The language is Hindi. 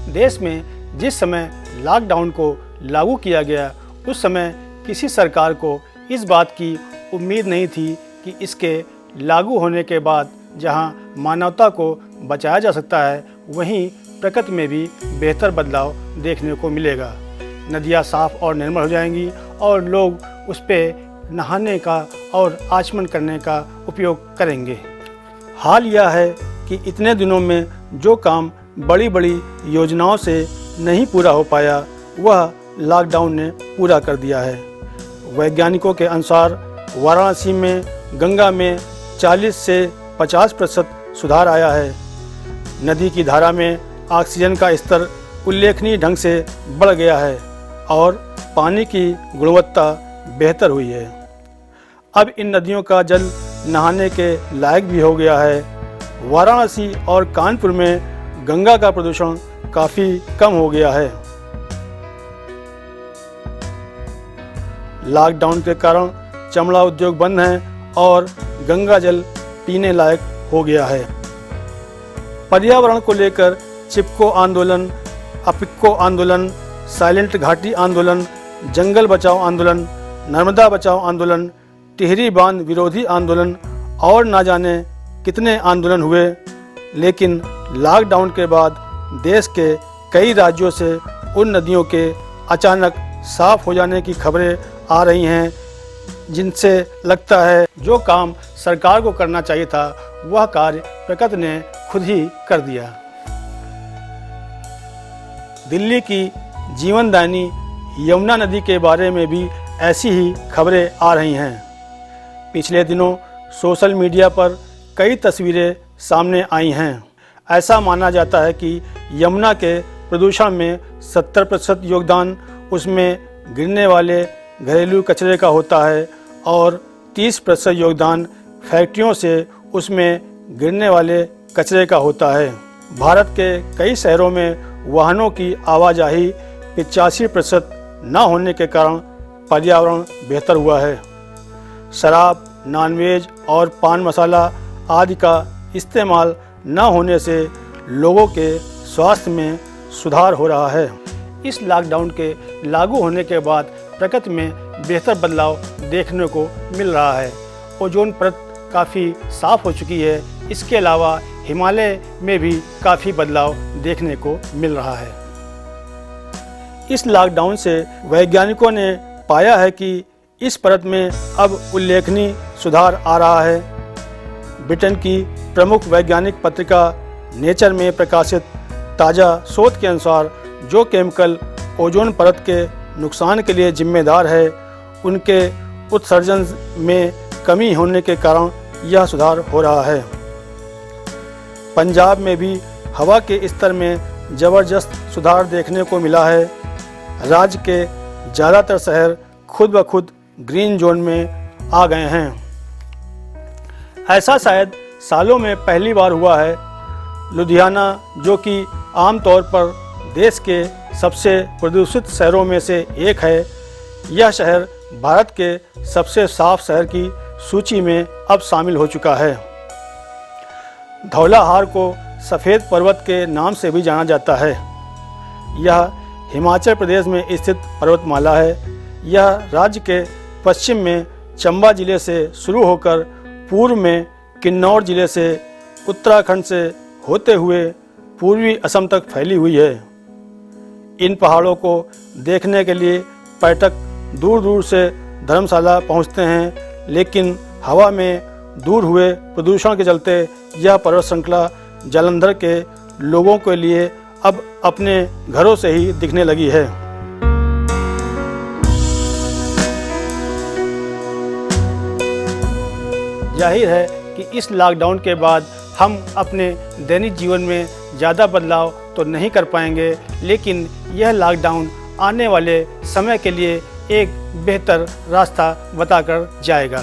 देश में जिस समय लॉकडाउन को लागू किया गया उस समय किसी सरकार को इस बात की उम्मीद नहीं थी कि इसके लागू होने के बाद जहां मानवता को बचाया जा सकता है वहीं प्रकृति में भी बेहतर बदलाव देखने को मिलेगा। नदियां साफ और निर्मल हो जाएंगी और लोग उस पर नहाने का और आचमन करने का उपयोग करेंगे। हाल यह है कि इतने दिनों में जो काम बड़ी बड़ी योजनाओं से नहीं पूरा हो पाया वह लॉकडाउन ने पूरा कर दिया है। वैज्ञानिकों के अनुसार वाराणसी में गंगा में 40 से 50% सुधार आया है। नदी की धारा में ऑक्सीजन का स्तर उल्लेखनीय ढंग से बढ़ गया है और पानी की गुणवत्ता बेहतर हुई है। अब इन नदियों का जल नहाने के लायक भी हो गया है। वाराणसी और कानपुर में गंगा का प्रदूषण काफ़ी कम हो गया है। लॉकडाउन के कारण चमड़ा उद्योग बंद है और गंगा जल पीने लायक हो गया है। पर्यावरण को लेकर चिपको आंदोलन, अपिक्को आंदोलन, साइलेंट घाटी आंदोलन, जंगल बचाओ आंदोलन, नर्मदा बचाओ आंदोलन, टिहरी बांध विरोधी आंदोलन और ना जाने कितने आंदोलन हुए, लेकिन लॉकडाउन के बाद देश के कई राज्यों से उन नदियों के अचानक साफ हो जाने की खबरें आ रही हैं, जिनसे लगता है जो काम सरकार को करना चाहिए था वह कार्य प्रकृति ने खुद ही कर दिया। दिल्ली की जीवनदायिनी यमुना नदी के बारे में भी ऐसी ही खबरें आ रही हैं। पिछले दिनों सोशल मीडिया पर कई तस्वीरें सामने आई हैं। ऐसा माना जाता है कि यमुना के प्रदूषण में 70% योगदान उसमें गिरने वाले घरेलू कचरे का होता है और 30% योगदान फैक्ट्रियों से उसमें गिरने वाले कचरे का होता है। भारत के कई शहरों में वाहनों की आवाजाही 85% न होने के कारण पर्यावरण बेहतर हुआ है। शराब, नॉनवेज और पान मसाला आदि का इस्तेमाल न होने से लोगों के स्वास्थ्य में सुधार हो रहा है। इस लॉकडाउन के लागू होने के बाद प्रकृति में बेहतर बदलाव देखने को मिल रहा है। ओजोन परत काफ़ी साफ हो चुकी है। इसके अलावा हिमालय में भी काफ़ी बदलाव देखने को मिल रहा है। इस लॉकडाउन से वैज्ञानिकों ने पाया है कि इस परत में अब उल्लेखनीय सुधार आ रहा है। ब्रिटेन की प्रमुख वैज्ञानिक पत्रिका नेचर में प्रकाशित ताज़ा शोध के अनुसार जो केमिकल ओजोन परत के नुकसान के लिए जिम्मेदार है उनके उत्सर्जन में कमी होने के कारण यह सुधार हो रहा है। पंजाब में भी हवा के स्तर में ज़बरदस्त सुधार देखने को मिला है। राज्य के ज़्यादातर शहर खुद ब खुद ग्रीन जोन में आ गए हैं। ऐसा शायद सालों में पहली बार हुआ है। लुधियाना, जो कि आमतौर पर देश के सबसे प्रदूषित शहरों में से एक है, यह शहर भारत के सबसे साफ शहर की सूची में अब शामिल हो चुका है। धौलाहार को सफ़ेद पर्वत के नाम से भी जाना जाता है। यह हिमाचल प्रदेश में स्थित पर्वतमाला है। यह राज्य के पश्चिम में चंबा जिले से शुरू होकर पूर्व में किन्नौर जिले से उत्तराखंड से होते हुए पूर्वी असम तक फैली हुई है। इन पहाड़ों को देखने के लिए पर्यटक दूर दूर से धर्मशाला पहुंचते हैं, लेकिन हवा में दूर हुए प्रदूषण के चलते यह पर्वत श्रृंखला जालंधर के लोगों के लिए अब अपने घरों से ही दिखने लगी है। जाहिर है कि इस लॉकडाउन के बाद हम अपने दैनिक जीवन में ज़्यादा बदलाव तो नहीं कर पाएंगे, लेकिन यह लॉकडाउन आने वाले समय के लिए एक बेहतर रास्ता बताकर जाएगा।